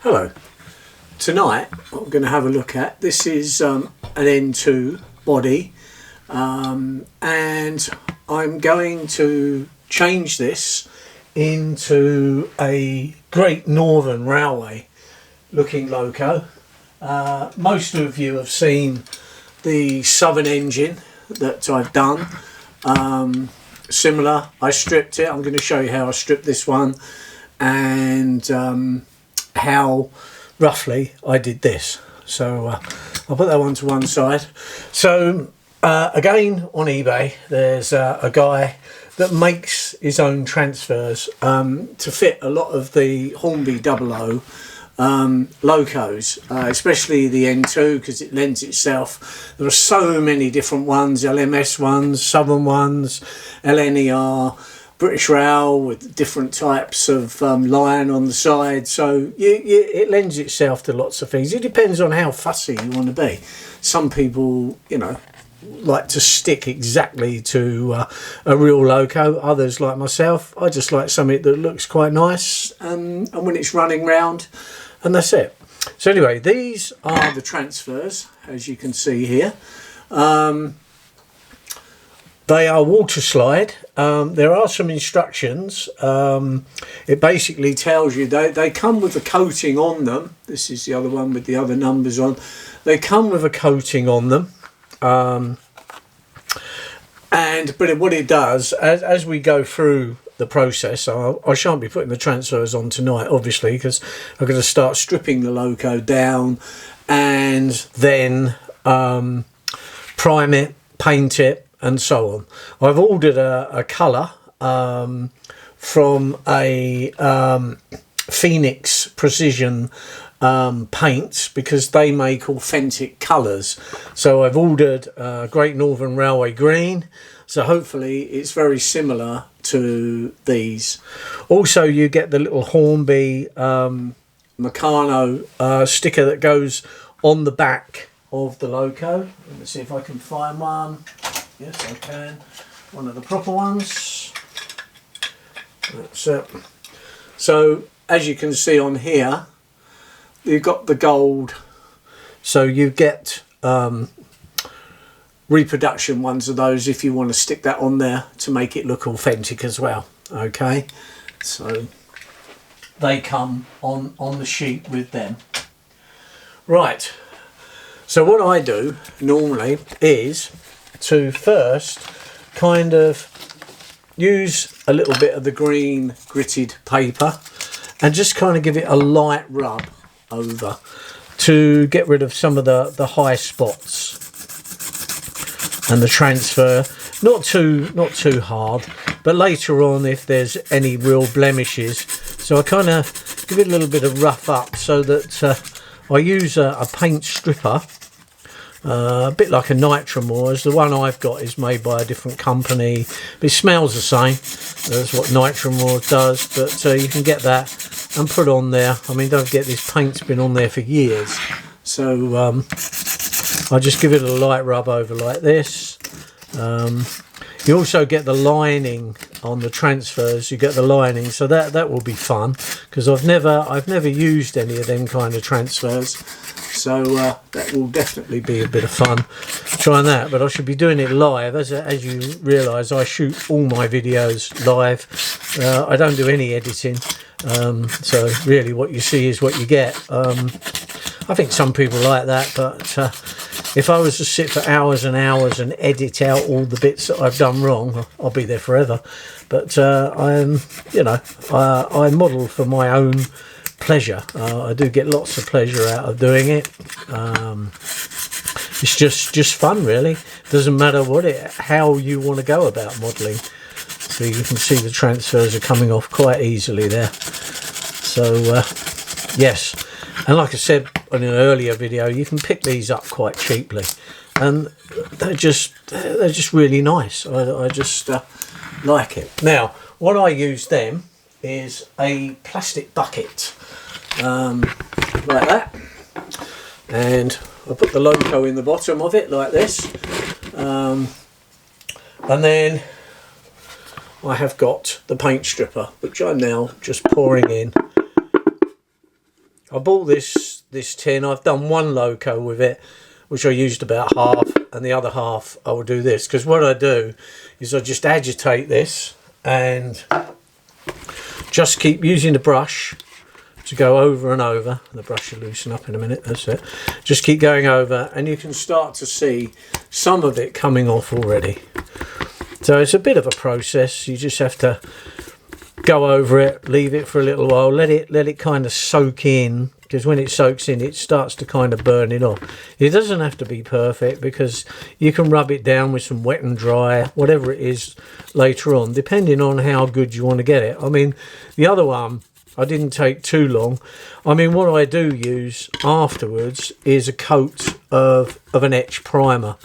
Hello. Tonight I'm going to have a look at, this is an N2 body, and I'm going to change this into a Great Northern Railway looking loco. Most of you have seen the Southern engine that I've done. Similar, I stripped it. I'm going to show you how I stripped this one and how roughly I did this. So I'll put that one to one side. So again, on eBay there's a guy that makes his own transfers to fit a lot of the Hornby Dublo locos, especially the N2, because it lends itself. There are so many different ones, LMS ones, Southern ones, LNER, British Rail with different types of line on the side, so it lends itself to lots of things. It depends on how fussy you want to be. Some people, you know, like to stick exactly to a real loco. Others, like myself, I just like something that looks quite nice and when it's running round, and that's it. So anyway, these are the transfers, as you can see here. They are water slide. There are some instructions. It basically tells you they come with a coating on them. This is the other one with the other numbers on. They come with a coating on them. But what it does, as we go through the process, I shan't be putting the transfers on tonight, obviously, because I'm going to start stripping the loco down and then prime it, paint it, and so on. I've ordered a colour from a Phoenix Precision paints, because they make authentic colours. So I've ordered Great Northern Railway green, so hopefully it's very similar to these. Also, you get the little Hornby Meccano sticker that goes on the back of the loco. Let me see if I can find one. Yes, I can. One of the proper ones. That's it. So as you can see on here, you've got the gold. So you get reproduction ones of those if you want to stick that on there to make it look authentic as well. Okay, so they come on the sheet with them. Right. So what I do normally is to first kind of use a little bit of the green gritted paper and just kind of give it a light rub over to get rid of some of the high spots and the transfer. Not too hard, but later on if there's any real blemishes. So I kind of give it a little bit of rough up so that I use a paint stripper. A bit like a Nitramores. The one I've got is made by a different company, but it smells the same. That's what Nitramores does, but you can get that and put on there. I mean, don't forget this paint's been on there for years, so I just give it a light rub over like this. You also get the lining on the transfers. You get the lining, so that will be fun, because I've never used any of them kind of transfers. So that will definitely be a bit of fun trying that, but I should be doing it live. As you realise, I shoot all my videos live. I don't do any editing, so really what you see is what you get. I think some people like that, but if I was to sit for hours and hours and edit out all the bits that I've done wrong, I'll be there forever. But I model for my own pleasure. I do get lots of pleasure out of doing it. It's just fun, really. Doesn't matter how you want to go about modelling. So you can see the transfers are coming off quite easily there. So yes, and like I said in an earlier video, you can pick these up quite cheaply, and they're just really nice. I just like it. Now, what I use them is a plastic bucket. Like that, and I put the loco in the bottom of it like this, and then I have got the paint stripper, which I'm now just pouring in I bought this tin. I've done one loco with it, which I used about half, and the other half I will do this, because what I do is I just agitate this and just keep using the brush to go over and over. The brush will loosen up in a minute, that's it. Just keep going over and you can start to see some of it coming off already. So it's a bit of a process. You just have to go over it, leave it for a little while, let it kind of soak in, because when it soaks in it starts to kind of burn it off. It doesn't have to be perfect, because you can rub it down with some wet and dry, whatever it is later on, depending on how good you want to get it. I mean, the other one, I didn't take too long. I mean, what I do use afterwards is a coat of an etch primer.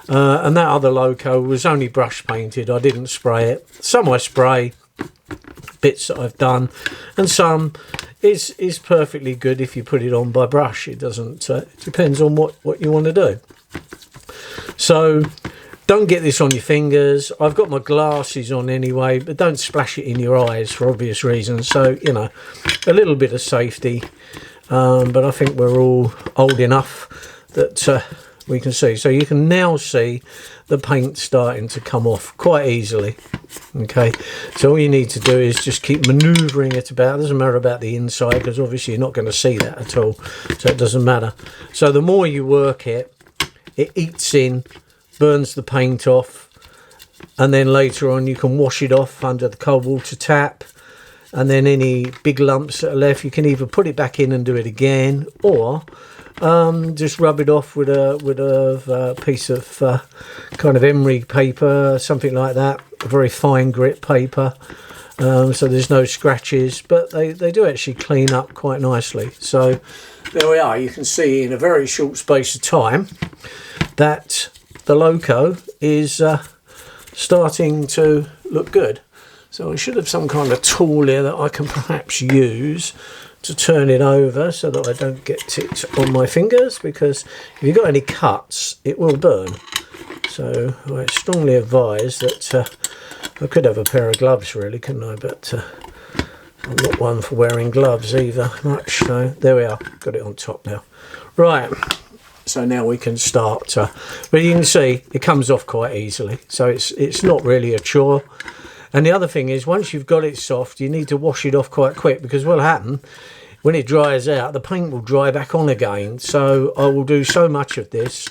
And that other loco was only brush painted. I didn't spray it. Some I spray, bits that I've done, and some is perfectly good if you put it on by brush. It doesn't, it depends on what you want to do. So don't get this on your fingers. I've got my glasses on anyway, but don't splash it in your eyes for obvious reasons. So, you know, a little bit of safety. But I think we're all old enough that we can see. So you can now see the paint starting to come off quite easily. Okay, so all you need to do is just keep manoeuvring it about. It doesn't matter about the inside, because obviously you're not going to see that at all. So it doesn't matter. So the more you work it, it eats in, burns the paint off, and then later on you can wash it off under the cold water tap, and then any big lumps that are left you can either put it back in and do it again, or just rub it off with a piece of kind of emery paper, something like that, a very fine grit paper, so there's no scratches, but they do actually clean up quite nicely. So there we are. You can see in a very short space of time that the loco is starting to look good. So I should have some kind of tool here that I can perhaps use to turn it over so that I don't get it on my fingers, because if you've got any cuts it will burn. So I strongly advise that I could have a pair of gloves really, couldn't I, but I'm not one for wearing gloves either much. So there we are, got it on top now. Right, so now we can start, but you can see it comes off quite easily, so it's not really a chore. And the other thing is, once you've got it soft, you need to wash it off quite quick, because what'll happen when it dries out, the paint will dry back on again. So I will do so much of this,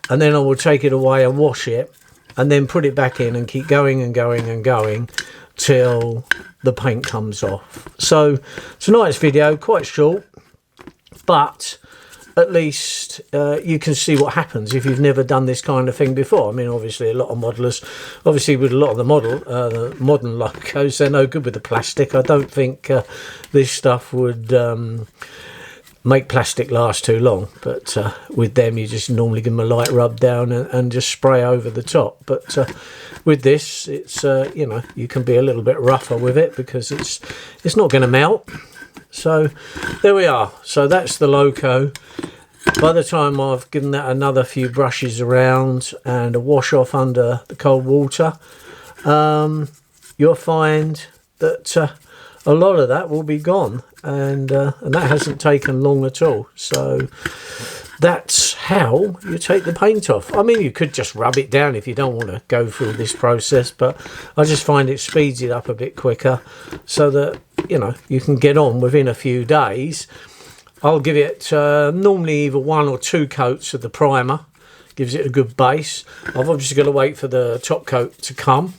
and then I will take it away and wash it, and then put it back in and keep going and going and going till the paint comes off. So tonight's video, quite short, but at least you can see what happens if you've never done this kind of thing before. I mean, obviously a lot of modelers, obviously with a lot of the modern locos, they're no good with the plastic. I don't think this stuff would make plastic last too long, but with them you just normally give them a light rub down and just spray over the top. But with this, it's you know, you can be a little bit rougher with it, because it's not going to melt. So there we are. So that's the loco. By the time I've given that another few brushes around and a wash off under the cold water, you'll find that a lot of that will be gone, and that hasn't taken long at all. So that's how you take the paint off. I mean, you could just rub it down if you don't want to go through this process, but I just find it speeds it up a bit quicker, so that, you know, you can get on within a few days. I'll give it normally either 1 or 2 coats of the primer, gives it a good base. I've obviously got to wait for the top coat to come,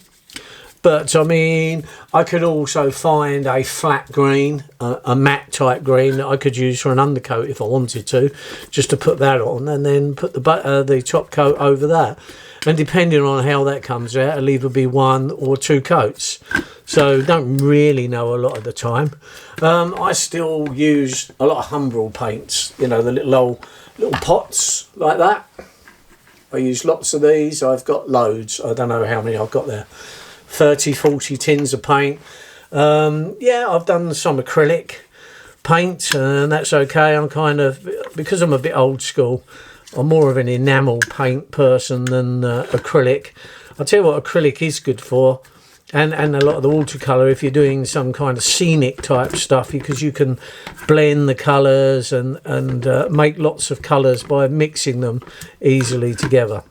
but I mean, I could also find a flat green, a matte type green that I could use for an undercoat if I wanted to, just to put that on, and then put the top coat over that. And depending on how that comes out, it'll either be 1 or 2 coats. So don't really know a lot of the time. I still use a lot of Humbrol paints, you know, the little pots like that. I use lots of these. I've got loads. I don't know how many I've got there. 30, 40 tins of paint. Yeah, I've done some acrylic paint, and that's okay. I'm kind of, because I'm a bit old school, I'm more of an enamel paint person than acrylic. I'll tell you what acrylic is good for. and a lot of the watercolour if you're doing some kind of scenic type stuff, because you can blend the colours and make lots of colours by mixing them easily together.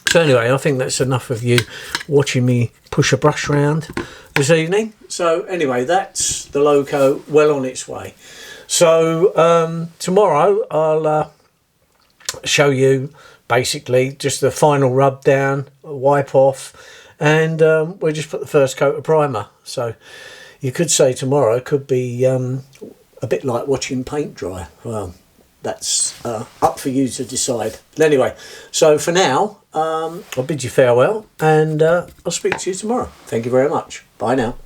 So anyway, I think that's enough of you watching me push a brush around this evening. So anyway, that's the loco well on its way. So tomorrow I'll show you basically just the final rub down, wipe off, and we'll just put the first coat of primer. So you could say tomorrow could be a bit like watching paint dry. Well, that's up for you to decide. But anyway, so for now, I'll bid you farewell, and I'll speak to you tomorrow. Thank you very much. Bye now.